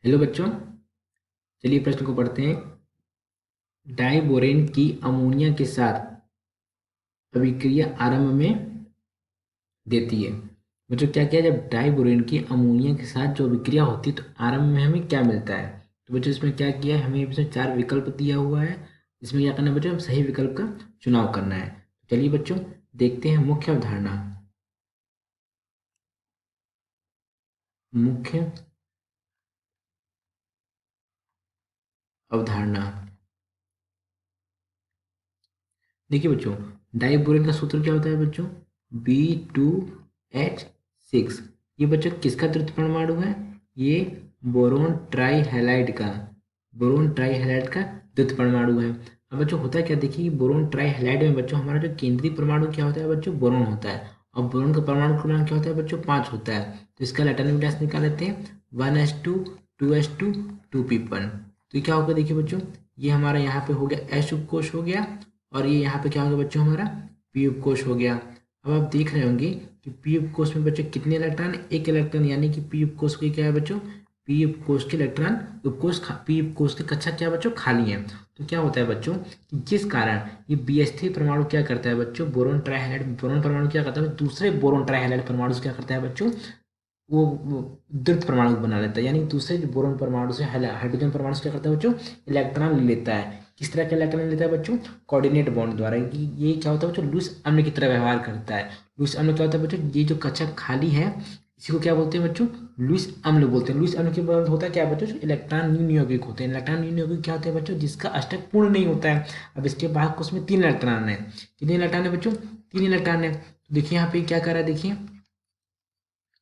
Hello बच्चों, चलिए प्रश्न को पढ़ते हैं। डाइबोरेन की अमोनिया के साथ अभिक्रिया आरंभ में देती है। बच्चों क्या किया, जब डाइबोरेन की अमोनिया के साथ जो अभिक्रिया होती है तो आरंभ में हमें क्या मिलता है। तो बच्चों इसमें क्या किया है, हमें इसमें 4 विकल्प दिया हुआ है। इसमें क्या करना है बच्चों, सही विकल्प का चुनाव करना है। चलिए बच्चों देखते हैं मुख्य अवधारणा। मुख्य अवधारणा देखिए बच्चों, डाइबोरेन का सूत्र क्या होता है बच्चों, B2H6। ये बच्चों किसका तृतीय परमाणु है, ये बोरोन ट्राई हैलाइड का, बोरोन ट्राई हैलाइड का द्वितीय परमाणु है। अब बच्चों होता है क्या, देखिए बोरोन ट्राई हैलाइड में बच्चों हमारा जो केंद्रीय परमाणु क्या होता है बच्चों, बोरोन होता है। और बोरोन का परमाणु क्रमांक क्या होता है बच्चों, 5 होता है। तो इसका लैटिन गैस निकाल लेते हैं, 1s2 2s2 2p1। तो ये क्या होगा, देखिए बच्चों ये हमारा यहाँ पे हो गया एच उपकोष हो गया, और ये यहाँ पे क्या हो गया बच्चों, हमारा पी उपकोष हो गया। अब आप देख रहे होंगे कि पी उपकोष में बच्चों कितने इलेक्ट्रॉन, एक इलेक्ट्रॉन, यानी कि पी उपकोष के क्या है बच्चों, पी उपकोष के इलेक्ट्रॉन पी उपकोष की कक्षा क्या बच्चों, खाली है। तो क्या होता है बच्चों कि जिस कारण ये BH3 परमाणु क्या करता है बच्चों, बोरोन ट्राइहैलाइड बोरोन परमाणु क्या करता है, दूसरे बोरोन ट्राइहैलाइड परमाणु से क्या करता है बच्चों, वो द्वितीय परमाणु बना लेता है। यानी दूसरे जो बोरोन परमाणु से हाइड्रोजन परमाणु से क्या करता है बच्चों, इलेक्ट्रॉन ले लेता है। किस तरह का इलेक्ट्रॉन ले लेता है बच्चों, कोऑर्डिनेट बॉन्ड द्वारा। ये क्या होता है बच्चों, लुईस अम्ल की तरह व्यवहार करता है। लुईस अम्ल क्या होता है बच्चों, ये जो कक्षा खाली है इसी को क्या बोलते हैं बच्चों, लुईस अम्ल बोलते हैं। लुईस अम्ल के बाद होता है क्या बच्चों, इलेक्ट्रॉन न्यून यौगिक होते हैं। इलेक्ट्रॉन न्यून यौगिक क्या होते हैं बच्चों, जिसका अष्टक पूर्ण नहीं होता है। अब इसके बाद उसमें 3 इलेक्ट्रॉन है। कितने इलेक्ट्रॉन है बच्चों, 3 इलेक्ट्रॉन है। तो देखिए यहाँ पे क्या कर रहा है, देखिए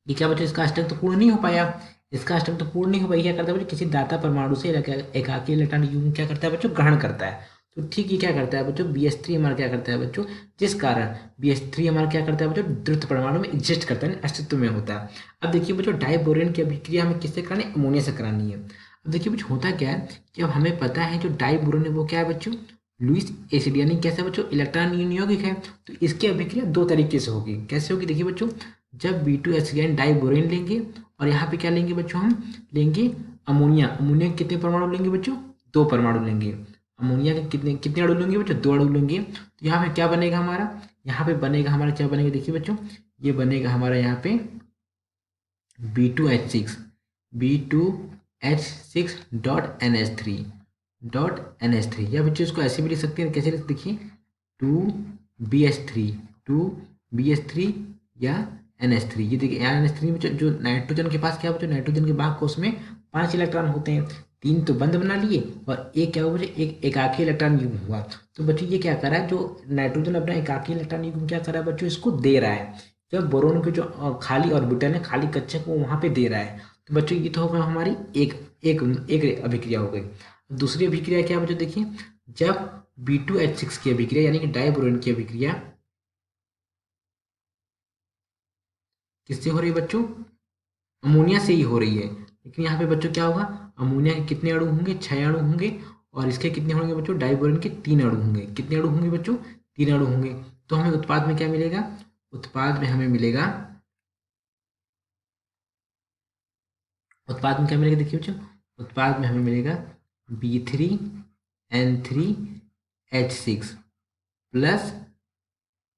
ये क्या बच्चों, इसका अष्टक तो पूर्ण नहीं हो पाया। इसका अष्टक तो पूर्ण नहीं हो पाया, क्या करता है बच्चों, किसी दाता परमाणु से एकाकी इलेक्ट्रॉन युग्म क्या करता है बच्चों, ग्रहण करता है। तो ठीक ये क्या करता है बच्चों, BH3 हमारा क्या करता है बच्चों, जिस कारण BH3 हमारा क्या करता है बच्चों, द्वितीय परमाणु में एग्जिस्ट करता है, अस्तित्व में होता है। अब देखिए बच्चों, डाइबोरेन की अभिक्रिया हमें किससे करानी है, अमोनिया से करानी है। अब देखिए बच्चों होता क्या है कि अब हमें पता है जो डाइबोरेन है वो क्या है बच्चों, लुईस एसिड, यानी कैसे बच्चों, इलेक्ट्रॉन यौगिक है। तो इसकी अभिक्रिया 2 तरीके से होगी। कैसे होगी, देखिए बच्चों, जब B2H डाइबोरेन लेंगे और यहाँ पे क्या लेंगे बच्चों, हम लेंगे अमोनिया। अमोनिया के कितने परमाणु लेंगे बच्चों, 2 परमाणु लेंगे। अमोनिया के कितने कितने अणु लेंगे बच्चों, 2 अणु लेंगे। तो यहाँ पे क्या बनेगा हमारा, यहाँ पे बनेगा हमारा क्या बनेगा, देखिए बच्चों ये बनेगा हमारा यहाँ पे B2H6, B2H6 dot NH3 dot NH3, या बच्चों इसको ऐसे भी लिख सकते हैं, कैसे देखिए 2BH3 2BH3 या NH3। ये देखिए NH3 में जो नाइट्रोजन के पास क्या बच्चों, नाइट्रोजन के भाग कोष में 5 इलेक्ट्रॉन होते हैं। 3 तो बंद बना लिए और एक क्या हुआ बच्चों, एक एकाकी इलेक्ट्रॉन युग्म हुआ। तो बच्चों ये क्या कर रहा है, जो नाइट्रोजन अपना एकाकी इलेक्ट्रॉन युग्म क्या कर रहा है बच्चों, इसको दे रहा है। जब बोरोन के जो खाली ऑर्बिटल है, खाली कक्षा को वहां पे दे रहा है। तो बच्चों ये तो होगा हमारी एक एक एक अभिक्रिया हो गई। दूसरी अभिक्रिया क्या है बच्चों, देखिए जब B2H6 की अभिक्रिया यानी कि डाइबोरेन की अभिक्रिया किससे हो रही है बच्चों, अमोनिया से ही हो रही है। लेकिन यहाँ पे बच्चों क्या होगा, अमोनिया के कितने अणु होंगे, 6 अणु होंगे। और इसके कितने होंगे बच्चों, डाइबोरेन के 3 अणु होंगे। कितने अणु होंगे बच्चों, 3 अणु होंगे। तो हमें उत्पाद में क्या मिलेगा, उत्पाद में हमें मिलेगा, उत्पाद में क्या मिलेगा, देखिए बच्चों उत्पाद में हमें मिलेगा B3N3H6 plus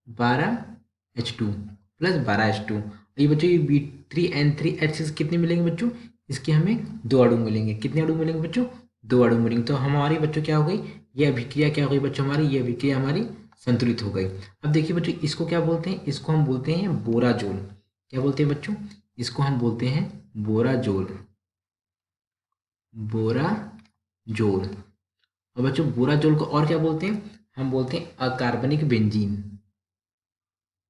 12H2 plus 12H2। ये बच्चों ये B3N3H6 कितने मिलेंगे बच्चों, इसके हमें 2 अणु मिलेंगे। कितने अणु मिलेंगे बच्चों, 2 अणु मिलेंगे। तो हमारी बच्चों क्या हो गई, ये अभिक्रिया क्या हो गई बच्चों, हमारी ये अभिक्रिया हमारी संतुलित हो गई। अब देखिए बच्चों इसको क्या बोलते हैं, इसको हम बोलते हैं बोराजोल। क्या बोलते हैं बच्चों, इसको हम बोलते हैं बोराजोल, बोराजोल। और बच्चों बोराजोल को और क्या बोलते हैं, हम बोलते हैं अकार्बनिक बेंजीन।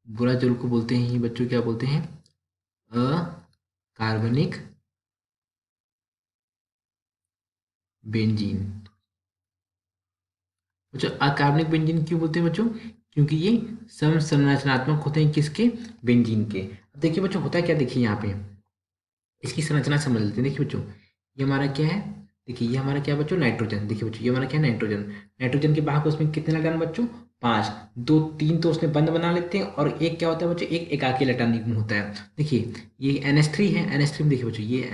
बोराजोल को बोलते हैं ही बच्चों, क्या बोलते हैं, अकार्बनिक बेंजीन। बच्चों अकार्बनिक बेंजीन क्यों बोलते हैं बच्चों, क्योंकि ये समसंरचनात्मक होते हैं किसके, बेंजीन के। अब देखिए बच्चों होता है क्या, देखिए यहाँ पे इसकी संरचना समझ लेते हैं। देखिए बच्चों ये हमारा क्या है, देखिए ये हमारा क्या है बच्चों, नाइट्रोजन। देखिए बच्चों ये हमारा क्या है, नाइट्रोजन। नाइट्रोजन के बाहर उसमें कितने इलेक्ट्रॉन बच्चों, 5। 2 3 तो उसने बंद बना लेते हैं और एक क्या होता है बच्चों, एक एकाकी इलेक्ट्रॉन युग्म होता है। देखिए ये NH3 है, NH3 में देखिए बच्चों ये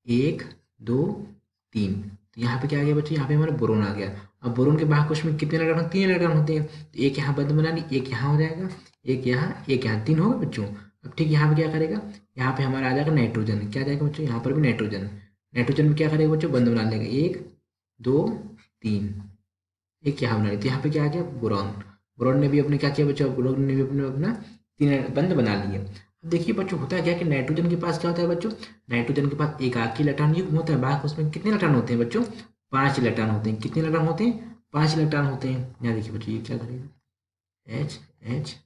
1 2 3। तो यहाँ पे क्या आ गया बच्चों, यहाँ पे हमारा बोरोन आ गया। अब बोरोन के बाहर में कितने इलेक्ट्रॉन, 3 इलेक्ट्रॉन होते हैं। तो एक यहाँ बंद बना ली, एक यहाँ हो जाएगा, एक यहाँ 3 होगा बच्चों। अब ठीक यहाँ पे क्या करेगा, यहाँ पे हमारा आ जाएगा नाइट्रोजन। क्या आ जाएगा बच्चों, यहाँ पर भी नाइट्रोजन। नाइट्रोजन में क्या करेगा बच्चों, बंद बना लेगा, 1 2 3। एक यहाँ बना ली, तो यहाँ पे क्या आ गया, बोरॉन। बोरॉन ने भी अपने क्या किया बच्चों, बोरॉन ने भी अपने अपना 3 बंद बना लिए। अब देखिए बच्चों, होता है क्या कि नाइट्रोजन के पास क्या होता है बच्चों, नाइट्रोजन के पास एकाकी इलेक्ट्रॉन युग्म होता है। बाकी उसमें कितने इलेक्ट्रॉन होते हैं बच्चों, 5 इलेक्ट्रॉन होते हैं। कितने इलेक्ट्रॉन होते हैं, 5 इलेक्ट्रॉन होते हैं। यहाँ देखिए बच्चों, ये क्या करेगा, एच एच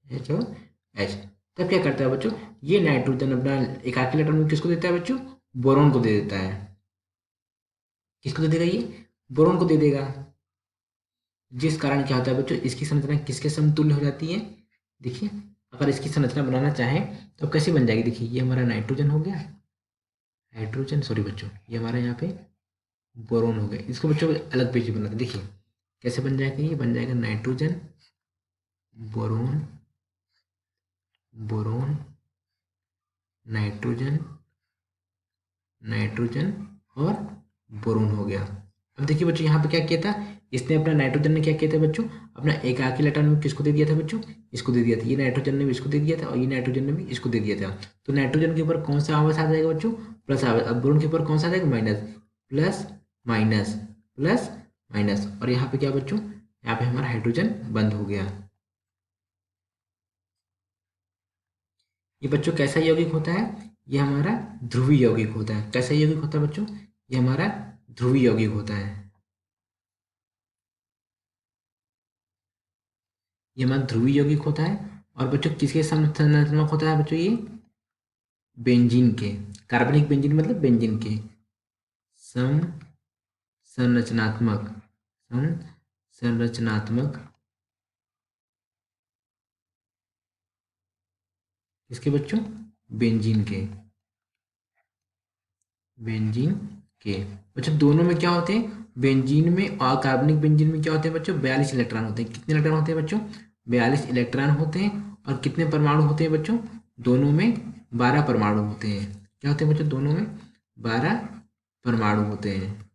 एच और एच। तब क्या करता है बच्चों, ये नाइट्रोजन अपना एकाकी इलेक्ट्रॉन किसको देता है बच्चों, बोरॉन को दे देता है। किसको दे देगा, ये बोरॉन को दे देगा। जिस कारण क्या होता है बच्चों, इसकी संरचना किसके समतुल्य हो जाती है। देखिए, अगर इसकी संरचना बनाना चाहें तो कैसे बन जाएगी। देखिए, ये हमारा नाइट्रोजन हो गया, हाइड्रोजन सॉरी बच्चों, ये हमारा यहाँ पे बोरोन हो गया। इसको बच्चों अलग पेज बनाते हैं। देखिए कैसे बन जाएगा, ये बन जाएगा nitrogen boron, boron nitrogen, nitrogen और बोरोन हो गया। अब देखिए बच्चों, यहाँ पे क्या किया था, इसने अपना नाइट्रोजन ने क्या किया था बच्चों, अपना एकाकी इलेक्ट्रॉन किसको दे दिया था बच्चों, इसको दे दिया था। ये नाइट्रोजन ने भी इसको दे दिया था और ये नाइट्रोजन ने भी इसको दे दिया था। तो नाइट्रोजन के ऊपर कौन सा आवास आ जाएगा बच्चों, प्लस आवास। अब बोरोन के ऊपर कौन सा आ जाएगा, minus. Plus minus plus minus. और यहाँ पे क्या बच्चों, यहाँ पे हमारा हाइड्रोजन बंद हो गया। ये बच्चों कैसा यौगिक होता है, ये हमारा ध्रुवीय यौगिक होता है। कैसा यौगिक होता है बच्चों, ये हमारा ध्रुवीय यौगिक होता है। ये हमारा ध्रुवीय यौगिक होता है। और बच्चों किसके संरचनात्मक होता है बच्चों, ये बेंजीन के। कार्बनिक बेंजीन मतलब बेंजीन के सम संरचनात्मक, सम संरचनात्मक किसके बच्चों, बेंजीन के, बेंजीन के। बच्चों दोनों में क्या होते हैं, बेंजीन में और कार्बनिक बेंजीन में क्या होते हैं बच्चों, 42 इलेक्ट्रॉन होते हैं। कितने इलेक्ट्रॉन होते हैं बच्चों, 42 इलेक्ट्रॉन होते हैं। और कितने परमाणु होते हैं बच्चों, दोनों में 12 परमाणु होते हैं। क्या होते हैं बच्चों, दोनों में 12 परमाणु होते हैं।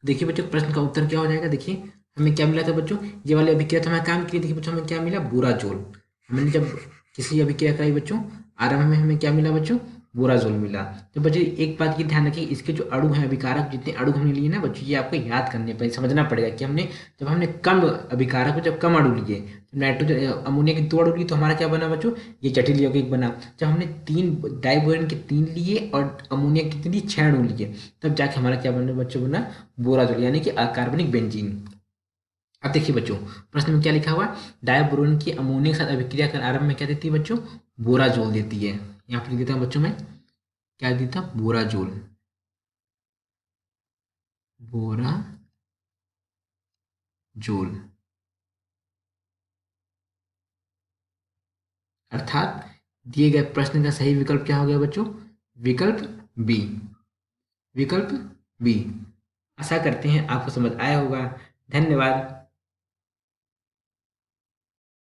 देखिए बच्चों, प्रश्न का उत्तर क्या हो जाएगा। देखिए हमें क्या मिला था बच्चों, ये वाले अभिक्रिया तो हमें काम की। देखिए बच्चों, हमें क्या मिला, बोराजोल। हमने जब किसी अभिक्रिया कराई बच्चों, आरंभ में हमें क्या मिला बच्चों, बोराजोल मिला। तो बच्चों एक बात की ध्यान रखिए, इसके जो अणु हैं, अभिकारक जितने अणु हमने लिए ना बच्चों, ये आपको याद करने पड़ेगा, समझना पड़ेगा कि हमने जब हमने कम अभिकारक को जब कम अणु लिए, नाइट्रोजन अमोनिया के 2 अणु लिए, तो हमारा क्या बना बच्चों, ये जटिल यौगिक बना। जब हमने 3 डाइबोरेन के 3 लिए और अमोनिया कितनी ली, 6 अणु लिए, तब जाके हमारा क्या बना बच्चों, बना बोराजोल, यानी कि अकार्बनिक बेंजीन। अब देखिए बच्चों, प्रश्न में क्या लिखा हुआ, डायब्रोन की अमोनिया के साथ अभिक्रिया कर आरंभ में क्या देती है बच्चों, बोराजोल देती है। यहाँ पर लिख देता हूँ बच्चों में, क्या देता, बोराजोल, बोराजोल। अर्थात दिए गए प्रश्न का सही विकल्प क्या हो गया बच्चों, विकल्प बी, विकल्प बी। आशा करते हैं आपको समझ आया होगा। धन्यवाद।